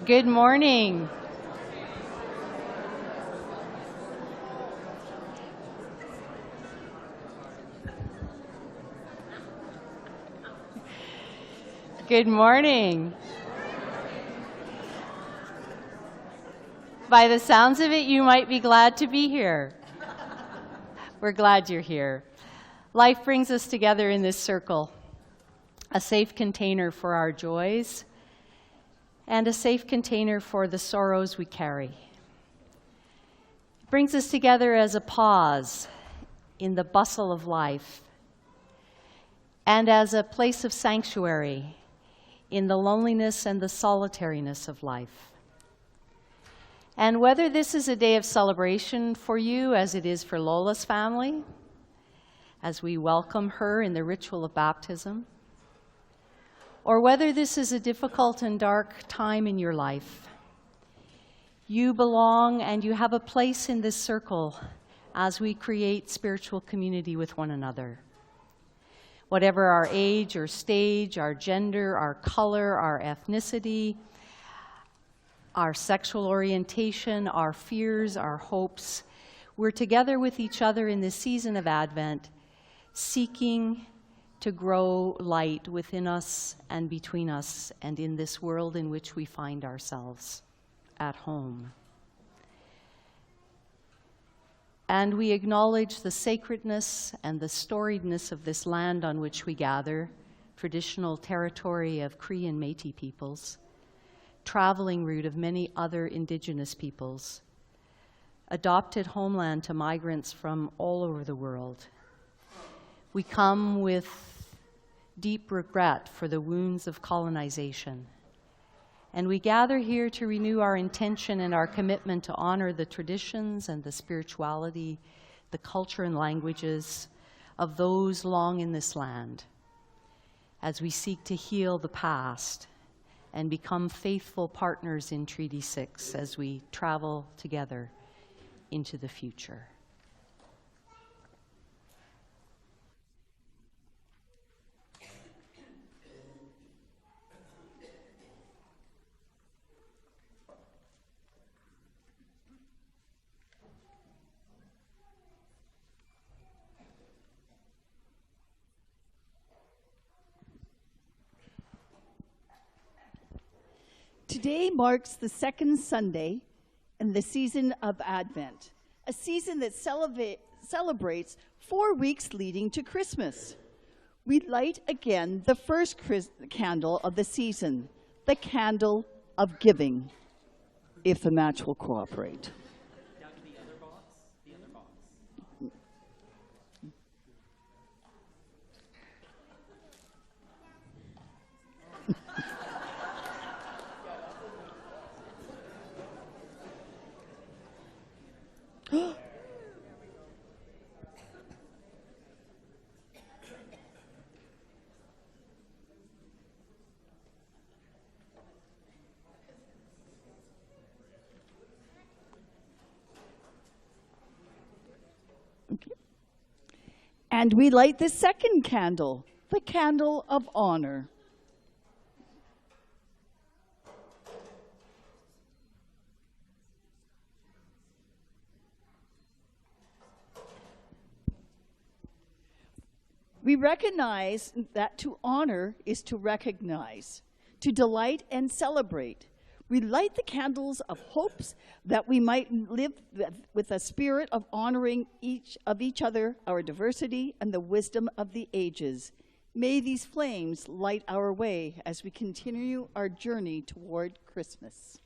Good morning. Good morning. By the sounds of it, you might be glad to be here. We're glad you're here. Life brings us together in this circle, a safe container for our joys and a safe container for the sorrows we carry. It brings us together as a pause in the bustle of life and as a place of sanctuary in the loneliness and the solitariness of life. And whether this is a day of celebration for you, as it is for Lola's family, as we welcome her in the ritual of baptism, or whether this is a difficult and dark time in your life, you belong and you have a place in this circle as we create spiritual community with one another. Whatever our age or stage, our gender, our color, our ethnicity, our sexual orientation, our fears, our hopes, we're together with each other in this season of Advent, seeking to grow light within us and between us and in this world in which we find ourselves at home. And we acknowledge the sacredness and the storiedness of this land on which we gather, traditional territory of Cree and Métis peoples, traveling route of many other indigenous peoples, adopted homeland to migrants from all over the world. We come with deep regret for the wounds of colonization. And we gather here to renew our intention and our commitment to honor the traditions and the spirituality, the culture and languages of those long in this land, as we seek to heal the past and become faithful partners in Treaty 6 as we travel together into the future. Today marks the second Sunday in the season of Advent, a season that celebrates 4 weeks leading to Christmas. We light again the first candle of the season, the candle of giving, if the match will cooperate. Down to the other box, Okay. And we light the second candle, the candle of honor. We recognize that to honor is to recognize, to delight and celebrate. We light the candles of hopes that we might live with a spirit of honoring each other, our diversity, and the wisdom of the ages. May these flames light our way as we continue our journey toward Christmas.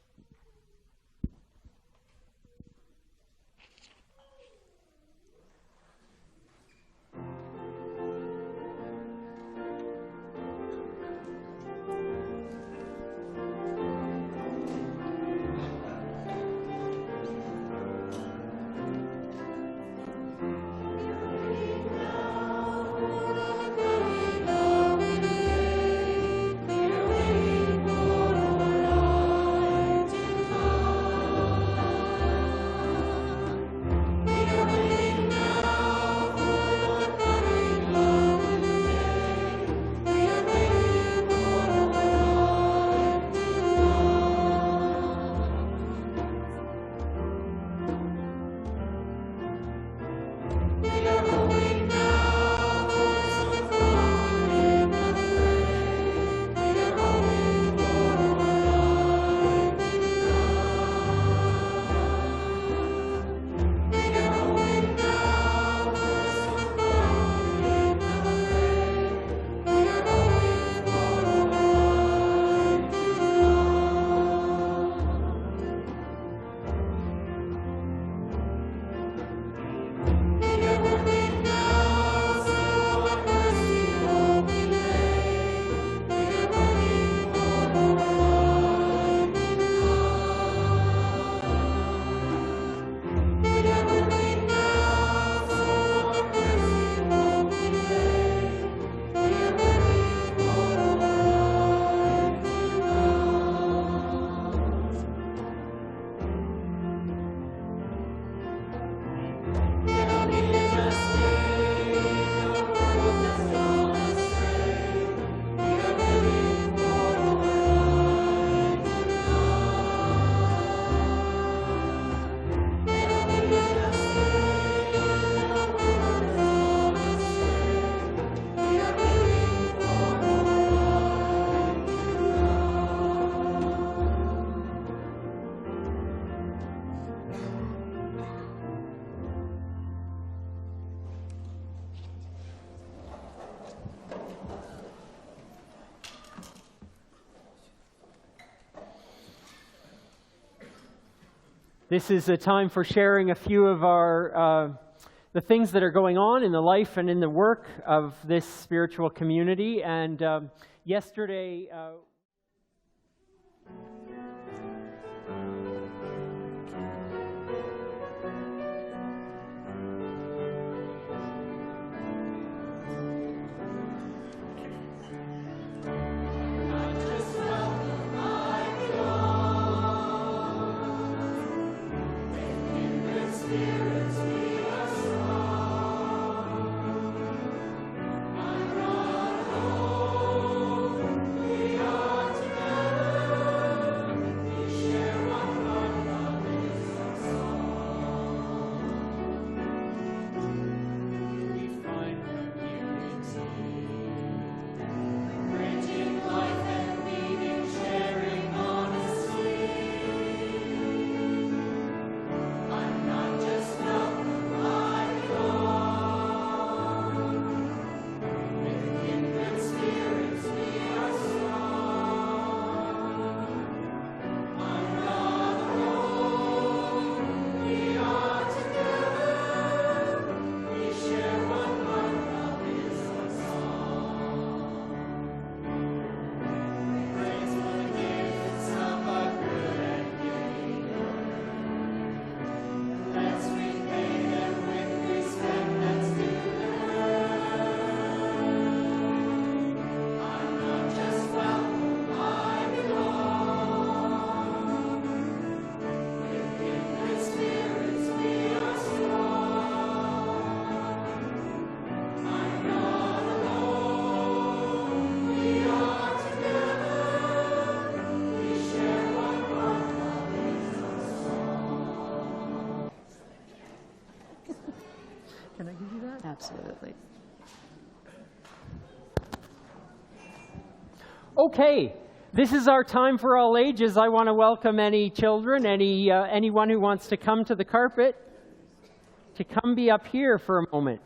This is a time for sharing a few of the things that are going on in the life and in the work of this spiritual community. And yesterday, Absolutely. okay, this is our time for all ages. I want to welcome any children, anyone who wants to come to the carpet, to come be up here for a moment.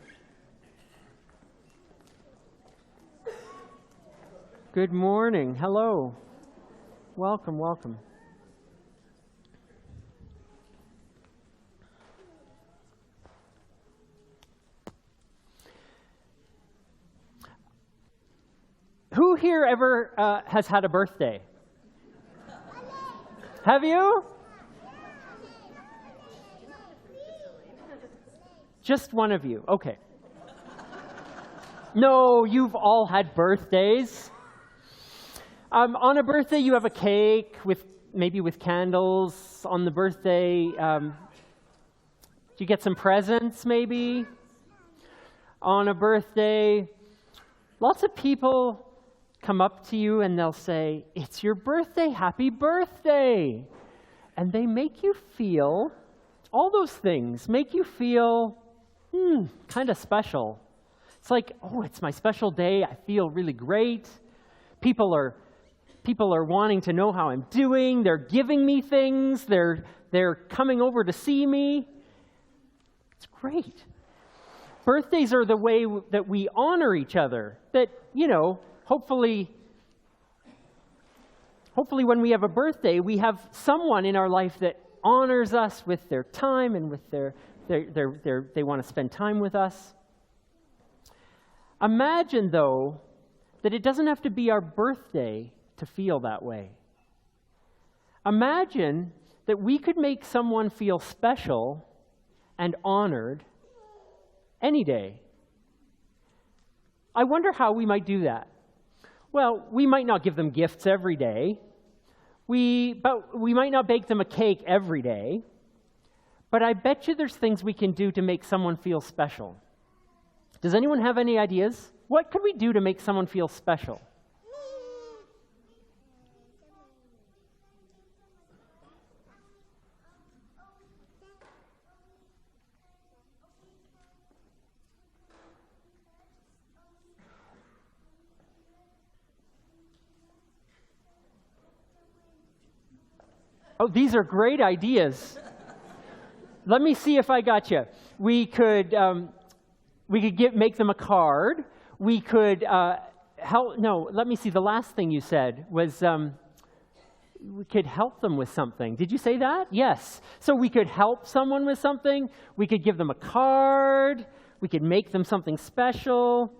Good morning. Hello. Welcome, welcome. Who here ever has had a birthday? Have you? Just one of you. Okay. No, you've all had birthdays. On a birthday, you have a cake maybe with candles. On the birthday, do you get some presents maybe? On a birthday, lots of people come up to you and they'll say, "It's your birthday, happy birthday." And they make you feel, all those things make you feel kind of special. It's like, oh, it's my special day, I feel really great. People are wanting to know how I'm doing, they're giving me things, they're coming over to see me. It's great. Birthdays are the way that we honor each other, that, hopefully when we have a birthday, we have someone in our life that honors us with their time and with they want to spend time with us. Imagine, though, that it doesn't have to be our birthday to feel that way. Imagine that we could make someone feel special and honored any day. I wonder how we might do that. Well, we might not give them gifts every day. But we might not bake them a cake every day. But I bet you there's things we can do to make someone feel special. Does anyone have any ideas? What could we do to make someone feel special? Oh, these are great ideas. Let me see if I got you. We could make them a card. We could help. No, let me see. The last thing you said was could help them with something. Did you say that? Yes. So we could help someone with something. We could give them a card. We could make them something special.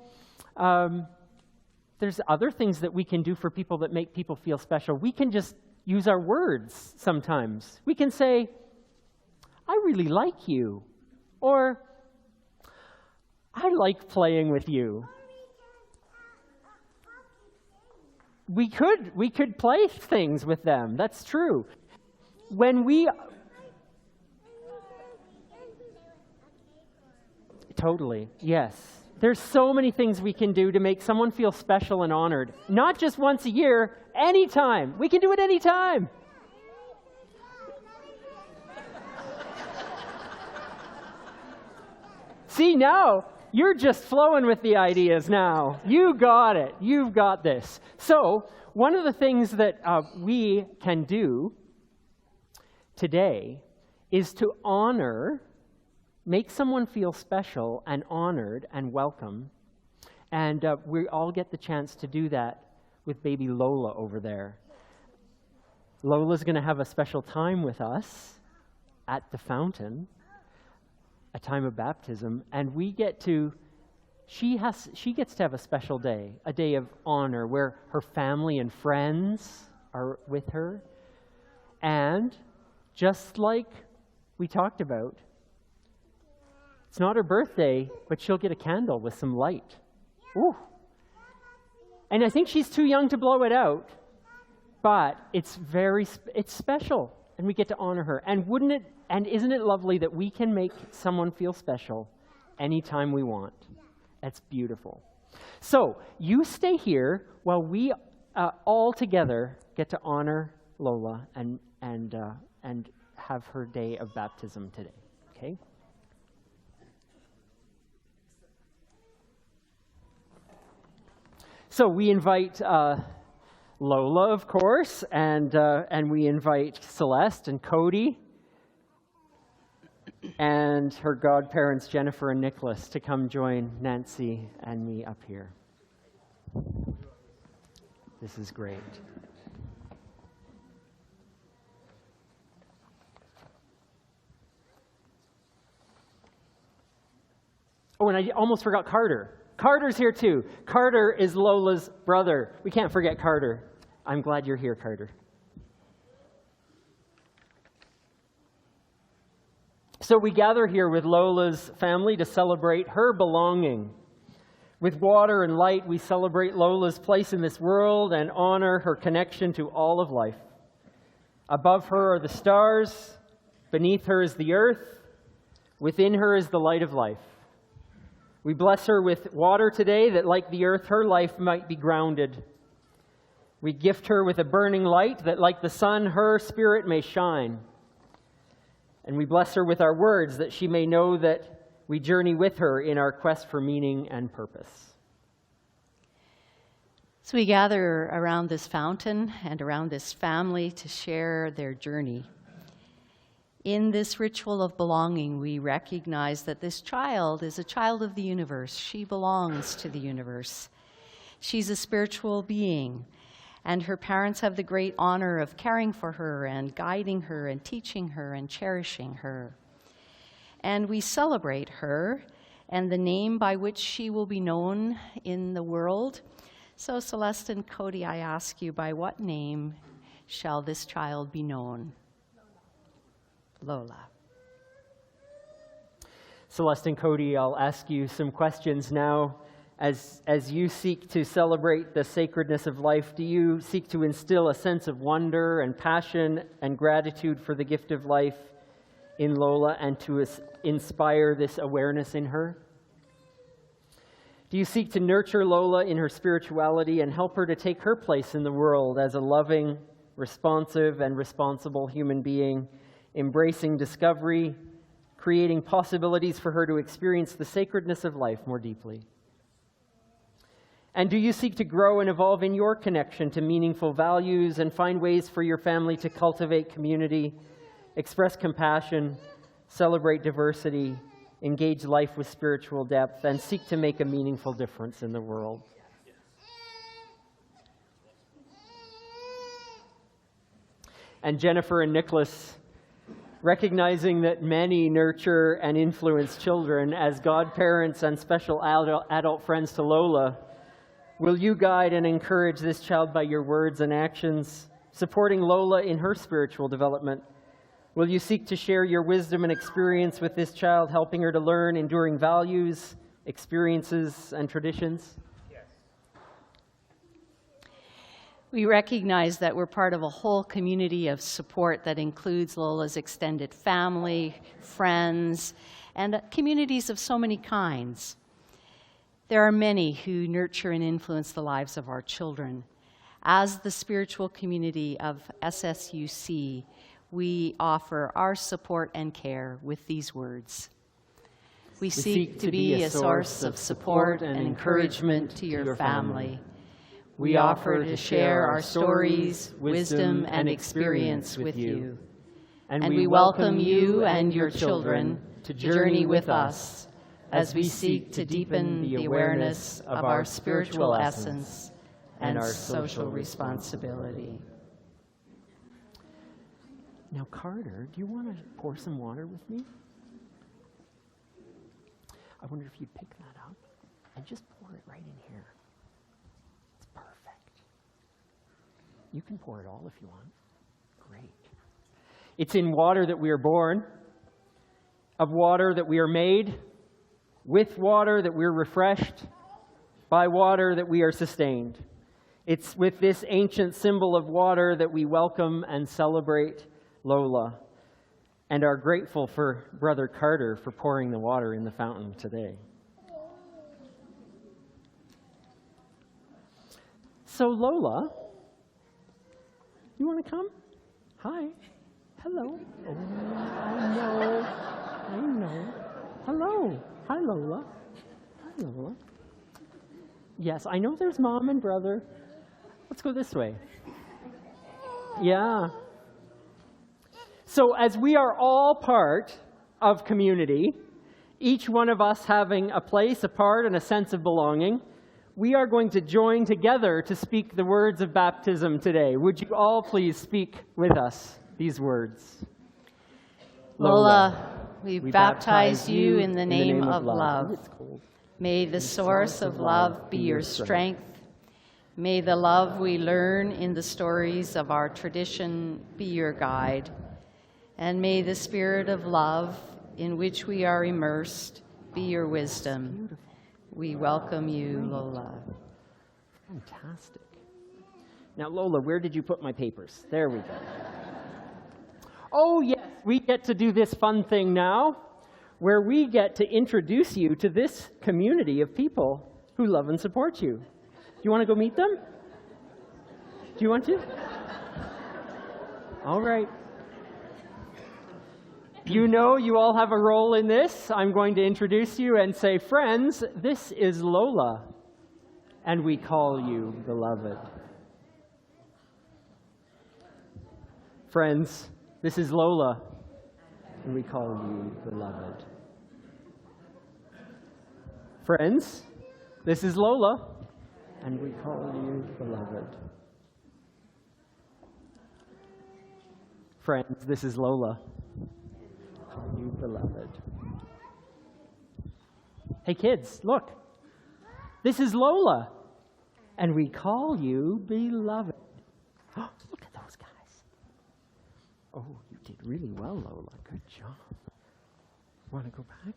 There's other things that we can do for people that make people feel special. We can just use our words sometimes. We can say, I really like you, or I like playing with you. We could play things with them. That's true. When we totally, yes. There's so many things we can do to make someone feel special and honored. Not just once a year, anytime. We can do it anytime. See, now, you're just flowing with the ideas now. You got it. You've got this. So, one of the things that we can do today is to honor, make someone feel special and honored and welcome. And we all get the chance to do that with baby Lola over there. Lola's going to have a special time with us at the fountain, a time of baptism, and we get to, she gets to have a special day, a day of honor where her family and friends are with her. And just like we talked about, it's not her birthday, but she'll get a candle with some light. Ooh. And I think she's too young to blow it out, but it's special, and we get to honor her. And isn't it lovely that we can make someone feel special anytime we want? That's beautiful. So you stay here while we all together get to honor Lola and have her day of baptism today. Okay? So we invite Lola, of course, and we invite Celeste and Cody and her godparents, Jennifer and Nicholas, to come join Nancy and me up here. This is great. Oh, and I almost forgot Carter. Carter's here too. Carter is Lola's brother. We can't forget Carter. I'm glad you're here, Carter. So we gather here with Lola's family to celebrate her belonging. With water and light, we celebrate Lola's place in this world and honor her connection to all of life. Above her are the stars. Beneath her is the earth. Within her is the light of life. We bless her with water today that, like the earth, her life might be grounded. We gift her with a burning light that, like the sun, her spirit may shine. And we bless her with our words that she may know that we journey with her in our quest for meaning and purpose. So we gather around this fountain and around this family to share their journey. In this ritual of belonging, we recognize that this child is a child of the universe. She belongs to the universe. She's a spiritual being, and her parents have the great honor of caring for her and guiding her and teaching her and cherishing her. And we celebrate her and the name by which she will be known in the world. So Celeste and Cody, I ask you, by what name shall this child be known? Lola. Celeste and Cody, I'll ask you some questions now. As you seek to celebrate the sacredness of life, do you seek to instill a sense of wonder and passion and gratitude for the gift of life in Lola and to inspire this awareness in her? Do you seek to nurture Lola in her spirituality and help her to take her place in the world as a loving, responsive, and responsible human being, embracing discovery, creating possibilities for her to experience the sacredness of life more deeply? And do you seek to grow and evolve in your connection to meaningful values and find ways for your family to cultivate community, express compassion, celebrate diversity, engage life with spiritual depth, and seek to make a meaningful difference in the world? and Jennifer and Nicholas, recognizing that many nurture and influence children as godparents and special adult friends to Lola, will you guide and encourage this child by your words and actions, supporting Lola in her spiritual development? Will you seek to share your wisdom and experience with this child, helping her to learn enduring values, experiences, and traditions? We recognize that we're part of a whole community of support that includes Lola's extended family, friends, and communities of so many kinds. There are many who nurture and influence the lives of our children. As the spiritual community of SSUC, we offer our support and care with these words. We seek to be a source of support and encouragement to your family. We offer to share our stories, wisdom, and experience with you. And we welcome you and your children to journey with us as we seek to deepen the awareness of our spiritual essence and our social responsibility. Now, Carter, do you want to pour some water with me? I wonder if you'd pick that up and just pour it right in here. It's perfect. You can pour it all if you want. Great. It's in water that we are born, of water that we are made, with water that we're refreshed, by water that we are sustained. It's with this ancient symbol of water that we welcome and celebrate Lola, and are grateful for Brother Carter for pouring the water in the fountain today. So Lola, you want to come? Hi. Hello. Oh, I know. Hello. Hi, Lola. Hi, Lola. Yes, I know there's Mom and Brother. Let's go this way. Yeah. So as we are all part of community, each one of us having a place, a part, and a sense of belonging, we are going to join together to speak the words of baptism today. Would you all please speak with us these words? Lola, we baptize you in the name of love. May the source of love be your strength. May the love we learn in the stories of our tradition be your guide. And may the spirit of love in which we are immersed be your wisdom. We welcome you, Lola. Fantastic. Now, Lola, where did you put my papers? There we go. Oh, yes, we get to do this fun thing now, where we get to introduce you to this community of people who love and support you. Do you want to go meet them? Do you want to? All right. You know you all have a role in this. I'm going to introduce you and say, friends, this is Lola, and we call you beloved. Friends, this is Lola, and we call you beloved. Friends, this is Lola, and we call you beloved. Friends, this is Lola. Call you beloved. Hey kids, look. This is Lola, and we call you beloved. Oh, look at those guys. Oh, you did really well, Lola. Good job. Want to go back?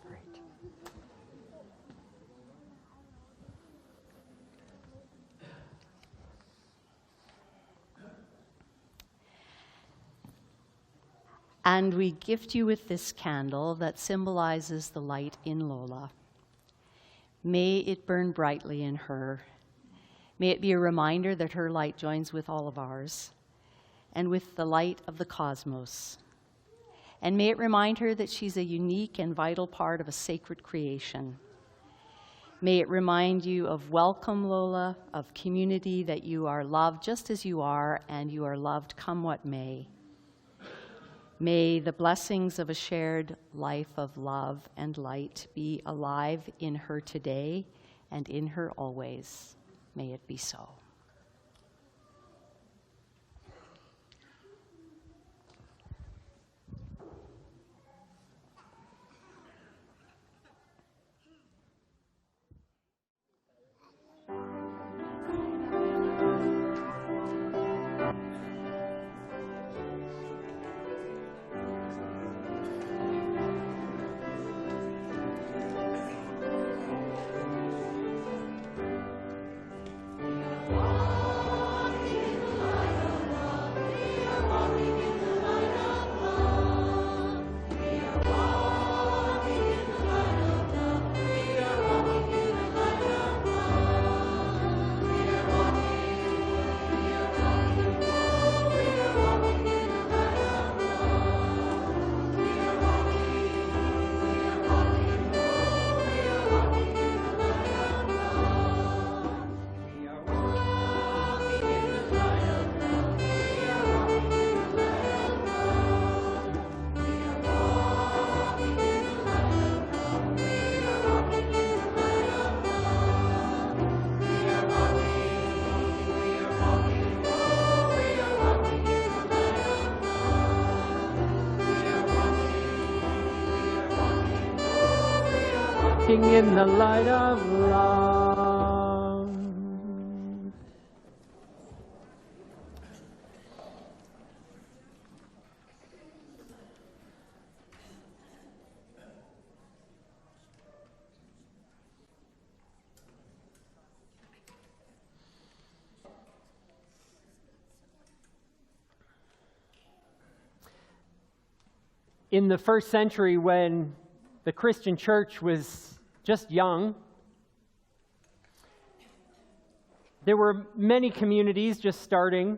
Great. And we gift you with this candle that symbolizes the light in Lola. May it burn brightly in her. May it be a reminder that her light joins with all of ours and with the light of the cosmos. And may it remind her that she's a unique and vital part of a sacred creation. May it remind you of welcome, Lola, of community, that you are loved just as you are, and you are loved come what may. May the blessings of a shared life of love and light be alive in her today and in her always. May it be so. walking in the light of love. In the first century, when the Christian church was just young, there were many communities just starting,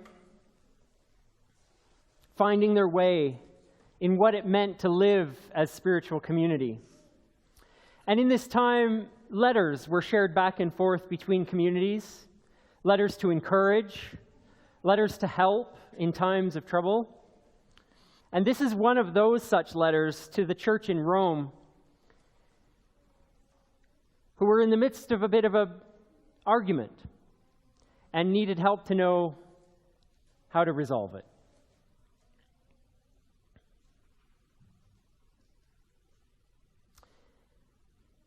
finding their way in what it meant to live as spiritual community. And in this time, letters were shared back and forth between communities, letters to encourage, letters to help in times of trouble. And this is one of those such letters to the church in Rome, who were in the midst of a bit of an argument and needed help to know how to resolve it.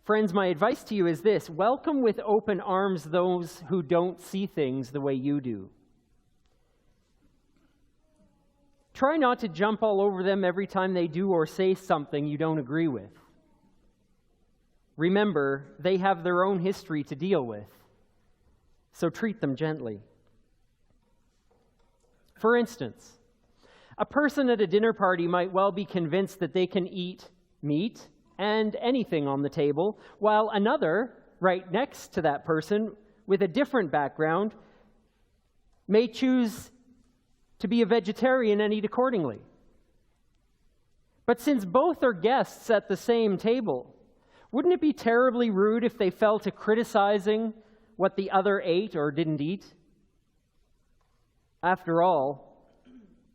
Friends, my advice to you is this: welcome with open arms those who don't see things the way you do. Try not to jump all over them every time they do or say something you don't agree with. Remember, they have their own history to deal with, so treat them gently. For instance, a person at a dinner party might well be convinced that they can eat meat and anything on the table, while another, right next to that person with a different background, may choose to be a vegetarian and eat accordingly. But since both are guests at the same table, wouldn't it be terribly rude if they fell to criticizing what the other ate or didn't eat? After all,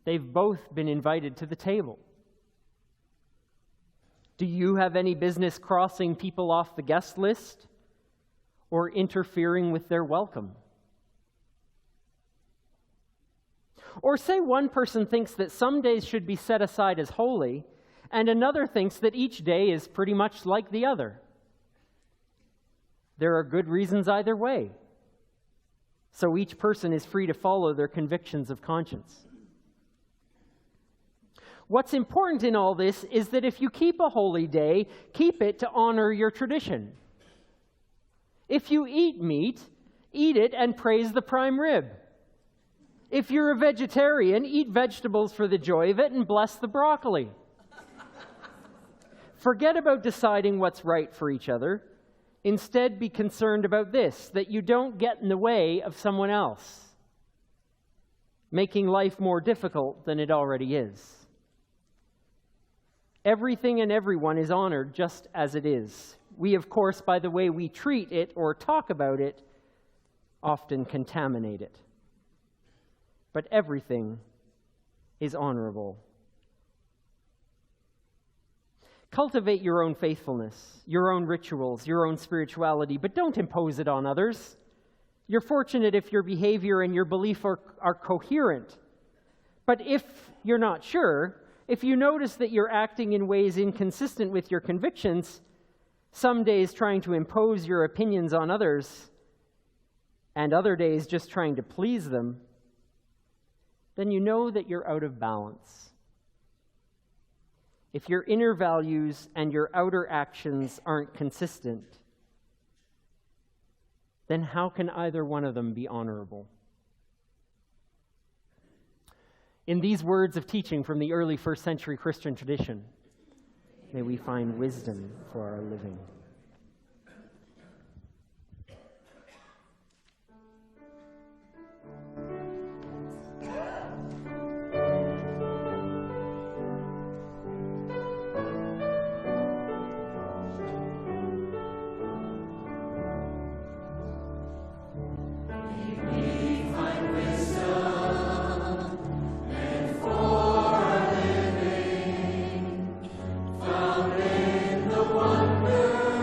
they've both been invited to the table. Do you have any business crossing people off the guest list or interfering with their welcome? Or say one person thinks that some days should be set aside as holy, and another thinks that each day is pretty much like the other. There are good reasons either way, so each person is free to follow their convictions of conscience. What's important in all this is that if you keep a holy day, keep it to honor your tradition. If you eat meat, eat it and praise the prime rib. If you're a vegetarian, eat vegetables for the joy of it and bless the broccoli. Forget about deciding what's right for each other. Instead, be concerned about this, that you don't get in the way of someone else, making life more difficult than it already is. Everything and everyone is honored just as it is. We, of course, by the way we treat it or talk about it, often contaminate it. But everything is honorable. Cultivate your own faithfulness, your own rituals, your own spirituality, but don't impose it on others. You're fortunate if your behavior and your belief are coherent. But if you're not sure, if you notice that you're acting in ways inconsistent with your convictions, some days trying to impose your opinions on others, and other days just trying to please them, then you know that you're out of balance. If your inner values and your outer actions aren't consistent, then how can either one of them be honorable? In these words of teaching from the early first century Christian tradition, may we find wisdom for our living. Wonder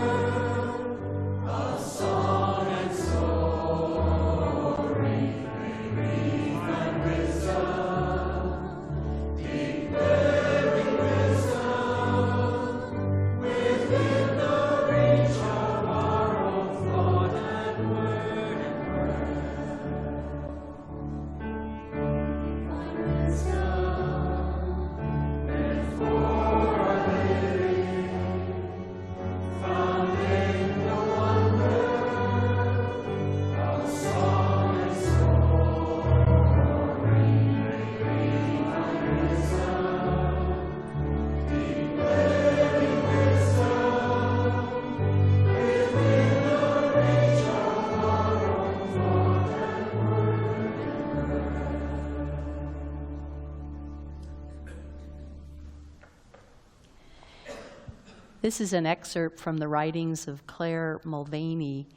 This is an excerpt from the writings of Claire Mulvaney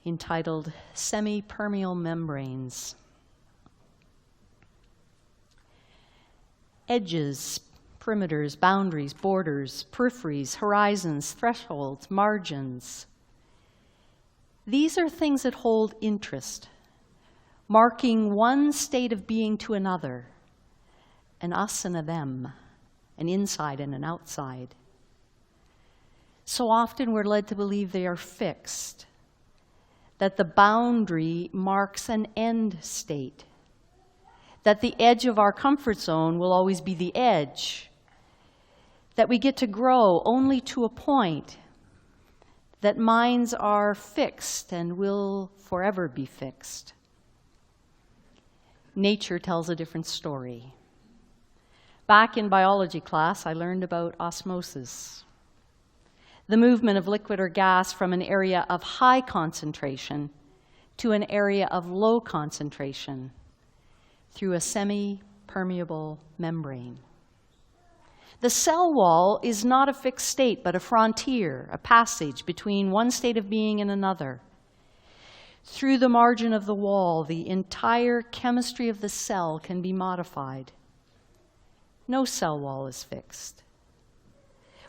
entitled Semi-Permeable Membranes. Edges, perimeters, boundaries, borders, peripheries, horizons, thresholds, margins. These are things that hold interest, marking one state of being to another, an us and a them, an inside and an outside. So often we're led to believe they are fixed, that the boundary marks an end state, that the edge of our comfort zone will always be the edge, that we get to grow only to a point, that minds are fixed and will forever be fixed. Nature tells a different story. Back in biology class, I learned about osmosis, the movement of liquid or gas from an area of high concentration to an area of low concentration through a semi-permeable membrane. The cell wall is not a fixed state, but a frontier, a passage between one state of being and another. Through the margin of the wall, the entire chemistry of the cell can be modified. No cell wall is fixed.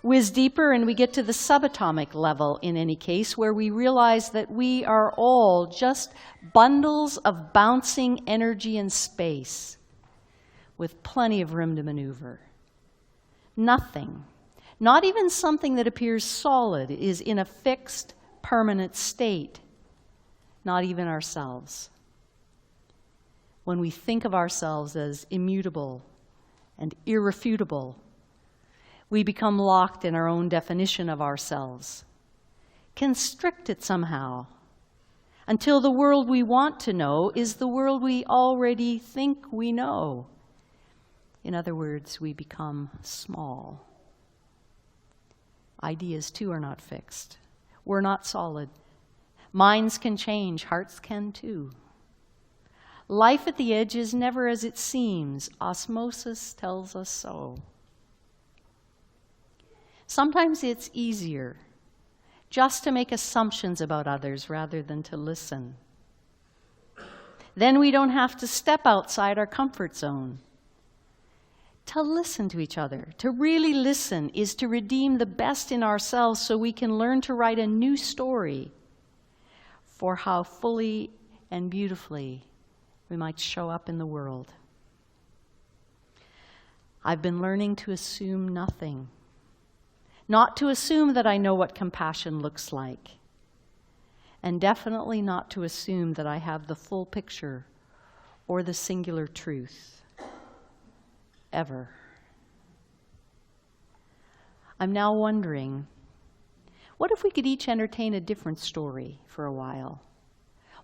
Whiz deeper and we get to the subatomic level in any case, where we realize that we are all just bundles of bouncing energy in space with plenty of room to maneuver. Nothing, not even something that appears solid, is in a fixed, permanent state, not even ourselves. When we think of ourselves as immutable and irrefutable, we become locked in our own definition of ourselves, constrict it somehow, until the world we want to know is the world we already think we know. In other words, we become small. Ideas, too, are not fixed. We're not solid. Minds can change, hearts can too. Life at the edge is never as it seems. Osmosis tells us so. Sometimes it's easier just to make assumptions about others rather than to listen. Then we don't have to step outside our comfort zone. To listen to each other, to really listen, is to redeem the best in ourselves so we can learn to write a new story for how fully and beautifully we might show up in the world. I've been learning to assume nothing. Not to assume that I know what compassion looks like. And definitely not to assume that I have the full picture or the singular truth. Ever. I'm now wondering, what if we could each entertain a different story for a while?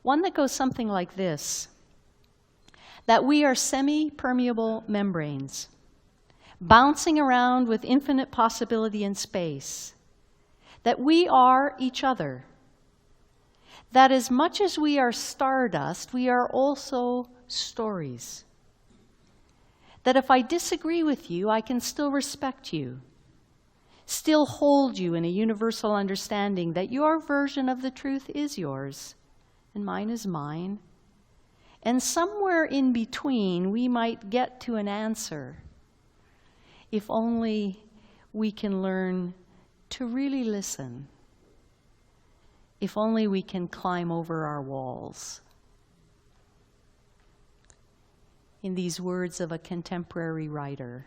One that goes something like this: that we are semi-permeable membranes, bouncing around with infinite possibility in space, that we are each other, that as much as we are stardust, we are also stories, that if I disagree with you, I can still respect you, still hold you in a universal understanding that your version of the truth is yours, and mine is mine, and somewhere in between we might get to an answer, if only we can learn to really listen, if only we can climb over our walls. In these words of a contemporary writer,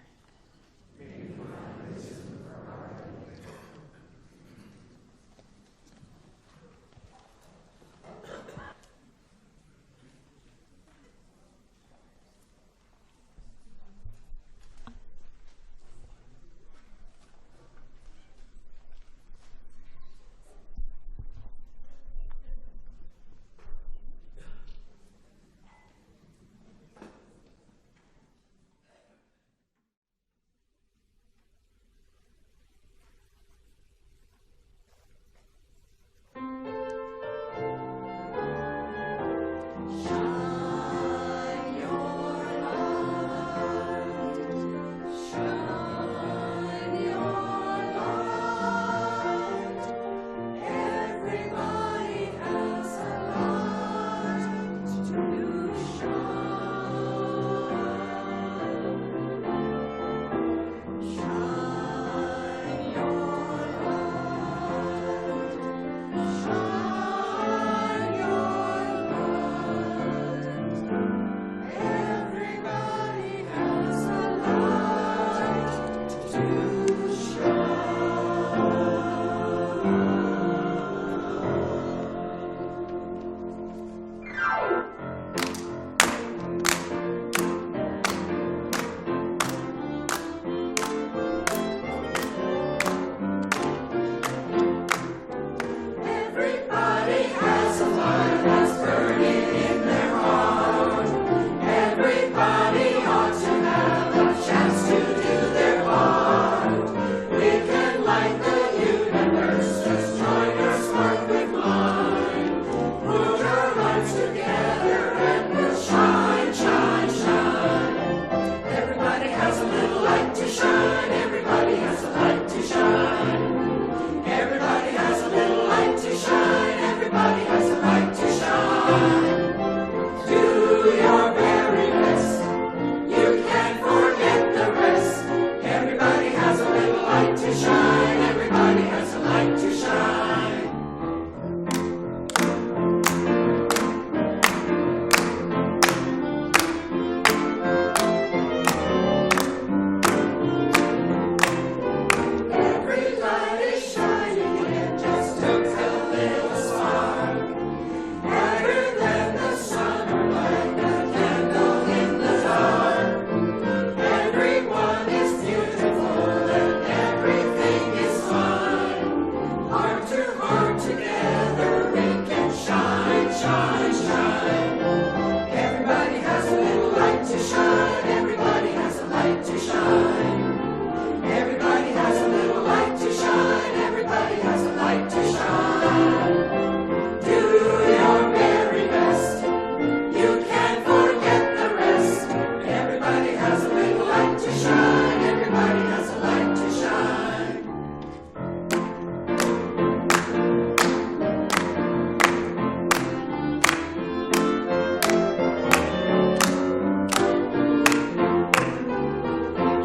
shine. Everybody has a light to shine. Everybody has a little light to shine. Everybody has a light to shine. Do your very best. You can't forget the rest. Everybody has a little light to shine. Everybody has a light to shine.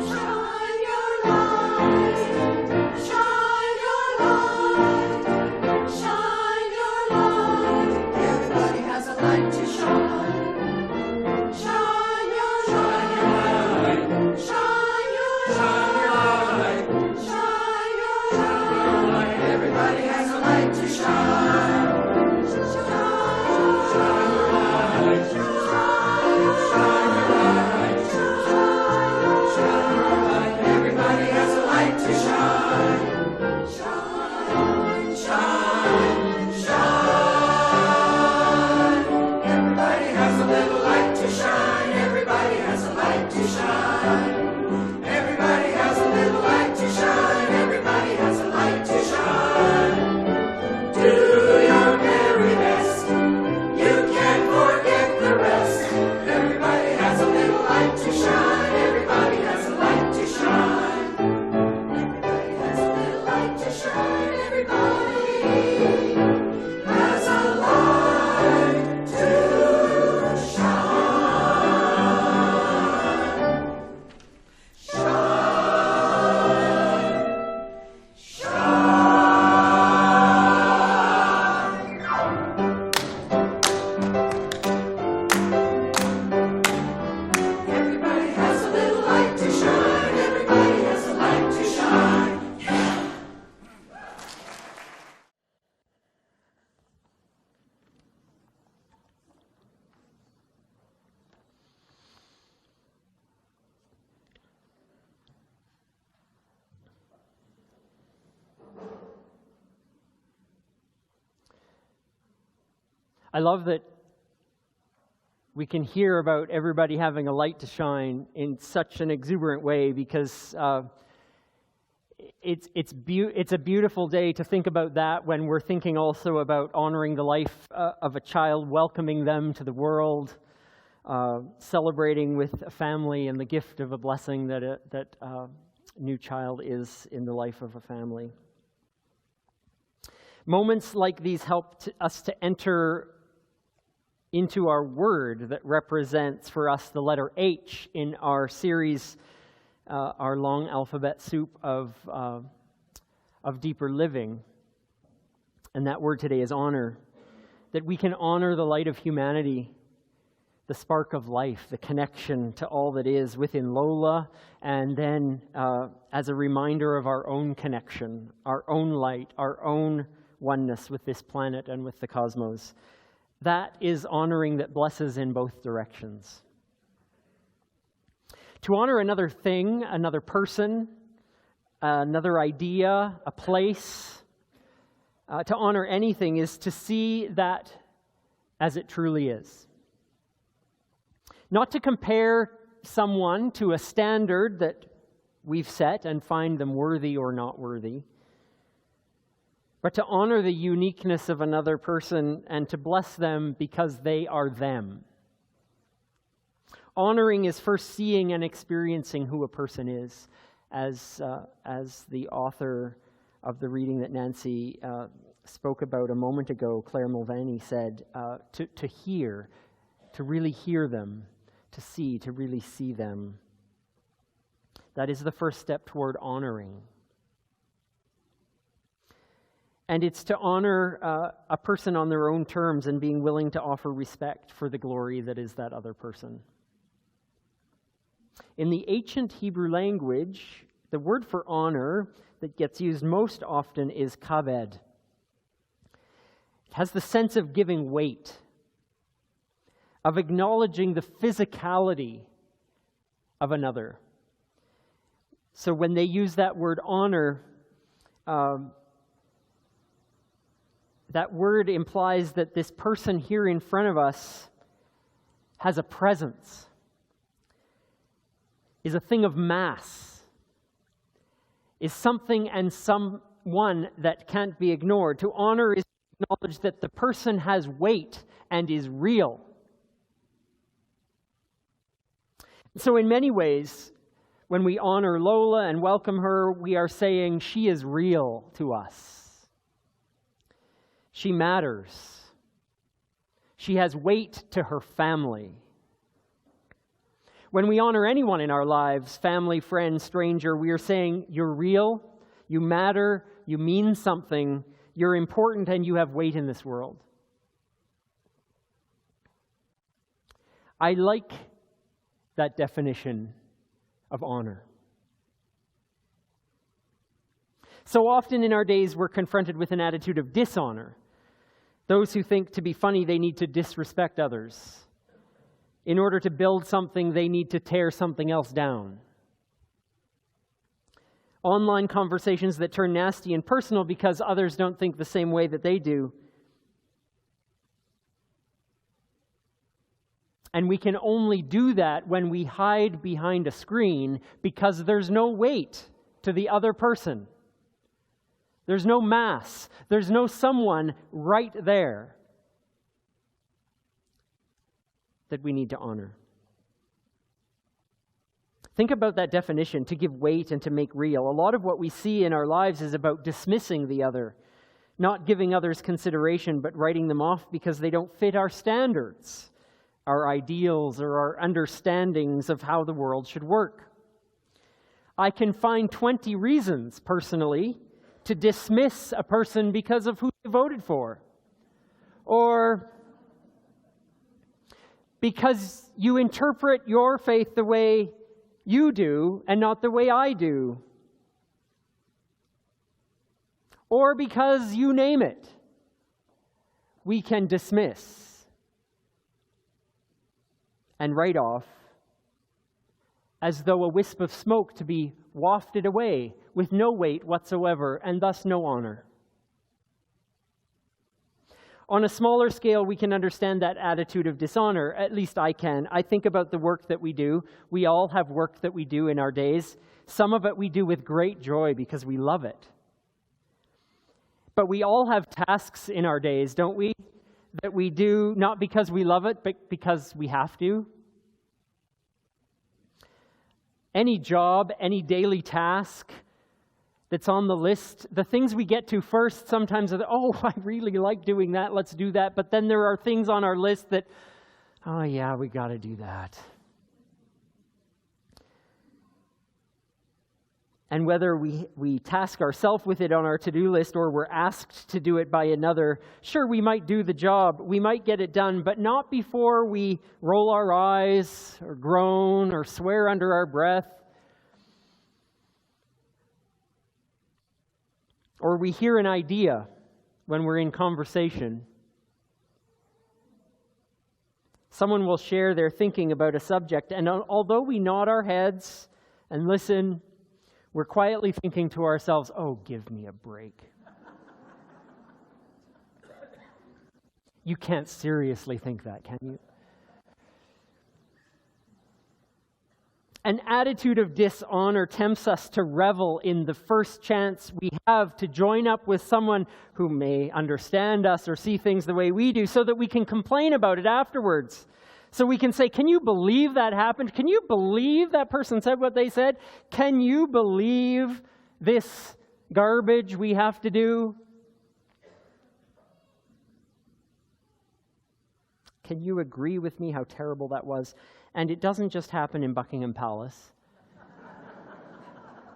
Shine your light. Shine your light. Shine your light. Everybody has a light to shine. Shine your light. Shine your light. Shine your light. Everybody has a light to shine. Shine your light. Shine your light. Shine your light. Everybody has a light to shine. Shine, shine, shine. Everybody has a little light to shine. Everybody has a light to shine. Everybody has a little light to shine. Everybody has a light to shine. Do your very best. You can't forget the rest. Everybody has a little light to shine. Everybody has a light to shine. Everybody has a little light to shine. Everybody has a light to Everybody has a little light to shine. Everybody has a light to shine. I love that we can hear about everybody having a light to shine in such an exuberant way, because it's a beautiful day to think about that when we're thinking also about honoring the life of a child, welcoming them to the world, celebrating with a family and the gift of a blessing that a new child is in the life of a family. Moments like these help us to enter into our word that represents for us the letter H in our series, our long alphabet soup of deeper living. And that word today is honor. That we can honor the light of humanity, the spark of life, the connection to all that is within Lola, and then as a reminder of our own connection, our own light, our own oneness with this planet and with the cosmos. That is honoring that blesses in both directions. To honor another thing, another person, another idea, a place, to honor anything is to see that as it truly is. Not to compare someone to a standard that we've set and find them worthy or not worthy, but to honor the uniqueness of another person and to bless them because they are them. Honoring is first seeing and experiencing who a person is, as the author of the reading that Nancy spoke about a moment ago, Claire Mulvaney, said, to hear, to really hear them, to see, to really see them. That is the first step toward honoring. And it's to honor a person on their own terms and being willing to offer respect for the glory that is that other person. In the ancient Hebrew language, the word for honor that gets used most often is kaved. It has the sense of giving weight, of acknowledging the physicality of another. So when they use that word honor, that word implies that this person here in front of us has a presence, is a thing of mass, is something and someone that can't be ignored. To honor is to acknowledge that the person has weight and is real. So in many ways, when we honor Lola and welcome her, we are saying she is real to us. She matters. She has weight to her family. When we honor anyone in our lives, family, friend, stranger, we are saying, you're real, you matter, you mean something, you're important, and you have weight in this world. I like that definition of honor. So often in our days, we're confronted with an attitude of dishonor. Those who think to be funny, they need to disrespect others. In order to build something, they need to tear something else down. Online conversations that turn nasty and personal because others don't think the same way that they do. And we can only do that when we hide behind a screen because there's no weight to the other person. There's no mass. There's no someone right there that we need to honor. Think about that definition, to give weight and to make real. A lot of what we see in our lives is about dismissing the other, not giving others consideration, but writing them off because they don't fit our standards, our ideals, or our understandings of how the world should work. I can find 20 reasons, personally, to dismiss a person because of who they voted for, or because you interpret your faith the way you do and not the way I do. Or because you name it, we can dismiss and write off as though a wisp of smoke to be wafted away with no weight whatsoever and thus no honor. On a smaller scale, we can understand that attitude of dishonor. At least I can. I think about the work that we do. We all have work that we do in our days. Some of it we do with great joy because we love it. But we all have tasks in our days, don't we? That we do not because we love it, but because we have to. Any job, any daily task that's on the list, the things we get to first sometimes are, oh, I really like doing that, let's do that. But then there are things on our list that, oh yeah, we got to do that. And whether we task ourselves with it on our to-do list or we're asked to do it by another, sure, we might do the job, we might get it done, but not before we roll our eyes or groan or swear under our breath. Or we hear an idea when we're in conversation. Someone will share their thinking about a subject, and although we nod our heads and listen, we're quietly thinking to ourselves, oh, give me a break. You can't seriously think that, can you? An attitude of dishonor tempts us to revel in the first chance we have to join up with someone who may understand us or see things the way we do so that we can complain about it afterwards. So we can say, can you believe that happened? Can you believe that person said what they said? Can you believe this garbage we have to do? Can you agree with me how terrible that was? And it doesn't just happen in Buckingham Palace.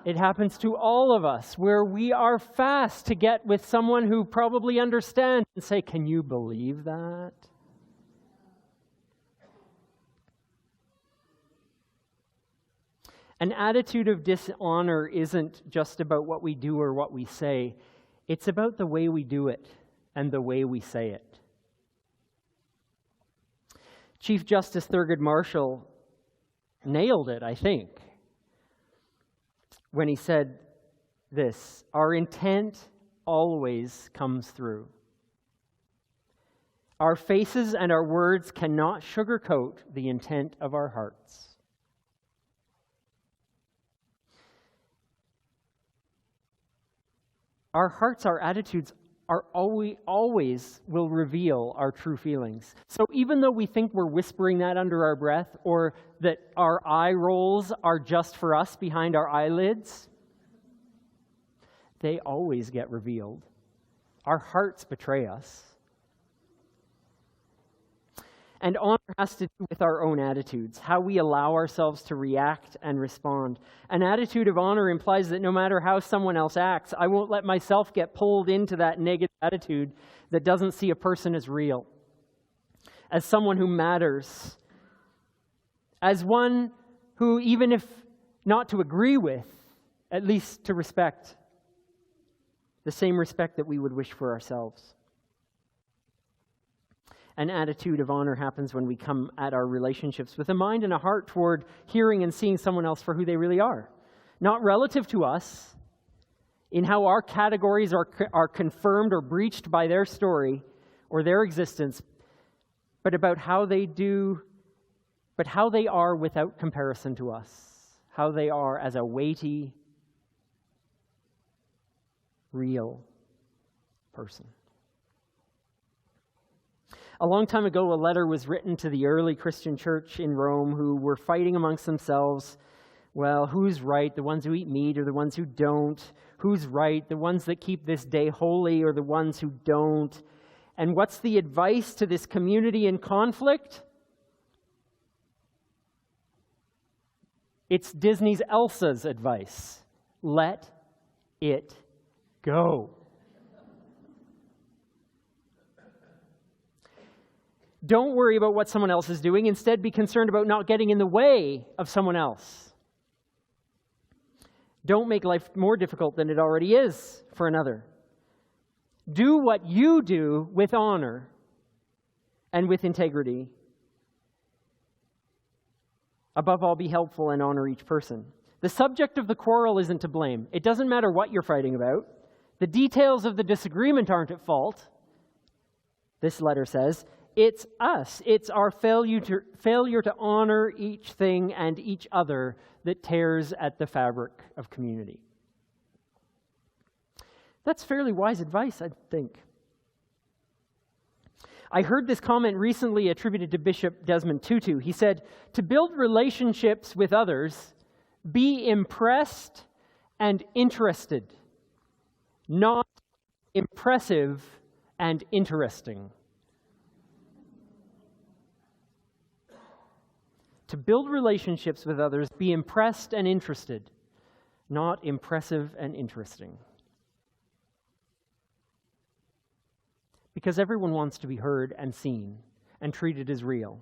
It happens to all of us, where we are fast to get with someone who probably understands and say, can you believe that? An attitude of dishonor isn't just about what we do or what we say. It's about the way we do it and the way we say it. Chief Justice Thurgood Marshall nailed it, I think, when he said this: our intent always comes through. Our faces and our words cannot sugarcoat the intent of our hearts. Our hearts, our attitudes are always will reveal our true feelings. So even though we think we're whispering that under our breath, or that our eye rolls are just for us behind our eyelids, they always get revealed. Our hearts betray us. And honor has to do with our own attitudes, how we allow ourselves to react and respond. An attitude of honor implies that no matter how someone else acts, I won't let myself get pulled into that negative attitude that doesn't see a person as real, as someone who matters, as one who, even if not to agree with, at least to respect, the same respect that we would wish for ourselves. An attitude of honor happens when we come at our relationships with a mind and a heart toward hearing and seeing someone else for who they really are. Not relative to us, in how our categories are confirmed or breached by their story or their existence, but about how they are without comparison to us, how they are as a weighty, real person. A long time ago, a letter was written to the early Christian church in Rome who were fighting amongst themselves. Well, who's right? The ones who eat meat or the ones who don't? Who's right? The ones that keep this day holy or the ones who don't? And what's the advice to this community in conflict? It's Disney's Elsa's advice. Let it go. Don't worry about what someone else is doing. Instead, be concerned about not getting in the way of someone else. Don't make life more difficult than it already is for another. Do what you do with honor and with integrity. Above all, be helpful and honor each person. The subject of the quarrel isn't to blame. It doesn't matter what you're fighting about. The details of the disagreement aren't at fault. This letter says, it's us. It's our failure to honor each thing and each other that tears at the fabric of community. That's fairly wise advice, I think. I heard this comment recently attributed to Bishop Desmond Tutu. He said, to build relationships with others, be impressed and interested, not impressive and interesting. To build relationships with others, be impressed and interested, not impressive and interesting. Because everyone wants to be heard and seen and treated as real.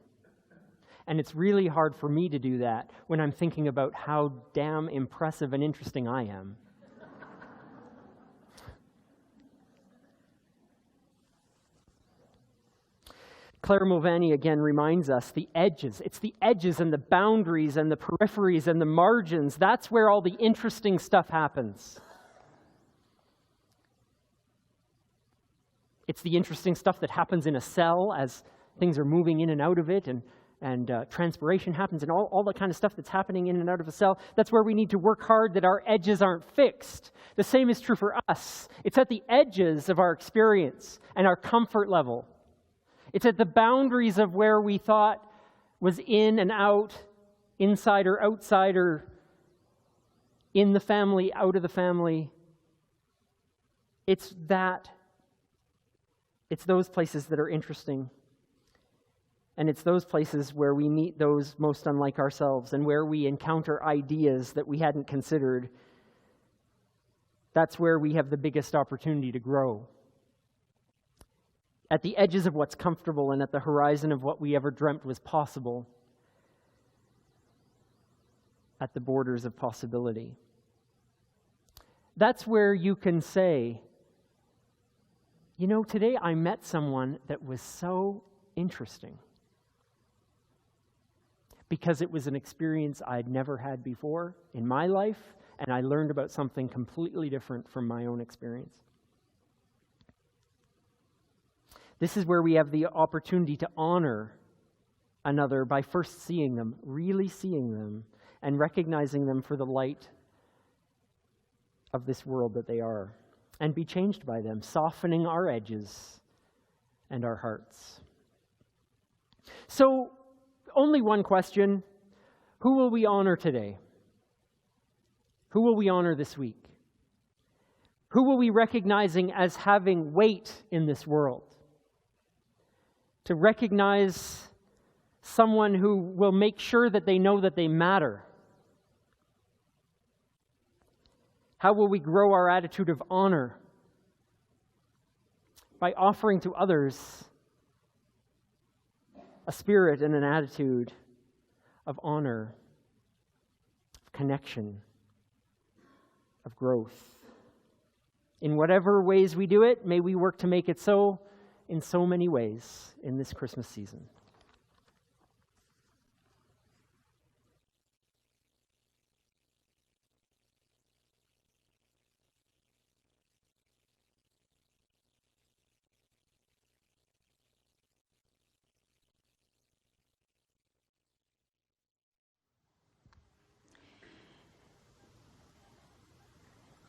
And it's really hard for me to do that when I'm thinking about how damn impressive and interesting I am. Claire Mulvaney again reminds us the edges. It's the edges and the boundaries and the peripheries and the margins. That's where all the interesting stuff happens. It's the interesting stuff that happens in a cell as things are moving in and out of it, and transpiration happens, and all the kind of stuff that's happening in and out of a cell. That's where we need to work hard that our edges aren't fixed. The same is true for us. It's at the edges of our experience and our comfort level. It's at the boundaries of where we thought was in and out, inside or outside, or in the family, out of the family. It's those places that are interesting. And it's those places where we meet those most unlike ourselves and where we encounter ideas that we hadn't considered. That's where we have the biggest opportunity to grow. At the edges of what's comfortable and at the horizon of what we ever dreamt was possible. At the borders of possibility. That's where you can say, you know, today I met someone that was so interesting. Because it was an experience I'd never had before in my life, and I learned about something completely different from my own experience. This is where we have the opportunity to honor another by first seeing them, really seeing them, and recognizing them for the light of this world that they are. and be changed by them, softening our edges and our hearts. So, only one question: who will we honor today? Who will we honor this week? Who will we recognizing as having weight in this world? To recognize someone who will make sure that they know that they matter. How will we grow our attitude of honor? By offering to others a spirit and an attitude of honor, of connection, of growth. In whatever ways we do it, may we work to make it so in so many ways in this Christmas season.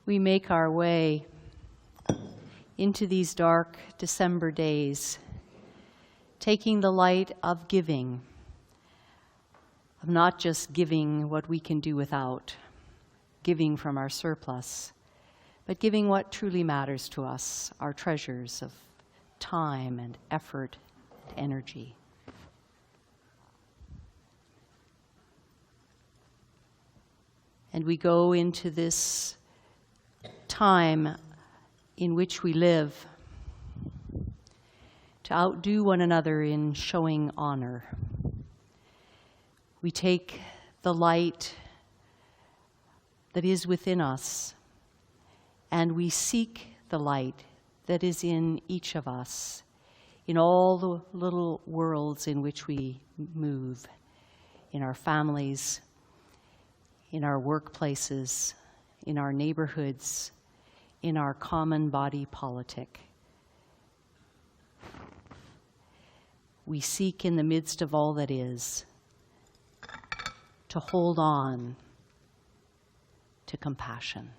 We make our way into these dark December days, taking the light of giving, of not just giving what we can do without, giving from our surplus, but giving what truly matters to us, our treasures of time and effort and energy. And we go into this time in which we live to outdo one another in showing honor. We take the light that is within us and we seek the light that is in each of us, in all the little worlds in which we move, in our families, in our workplaces, in our neighborhoods, in our common body politic. We seek in the midst of all that is to hold on to compassion.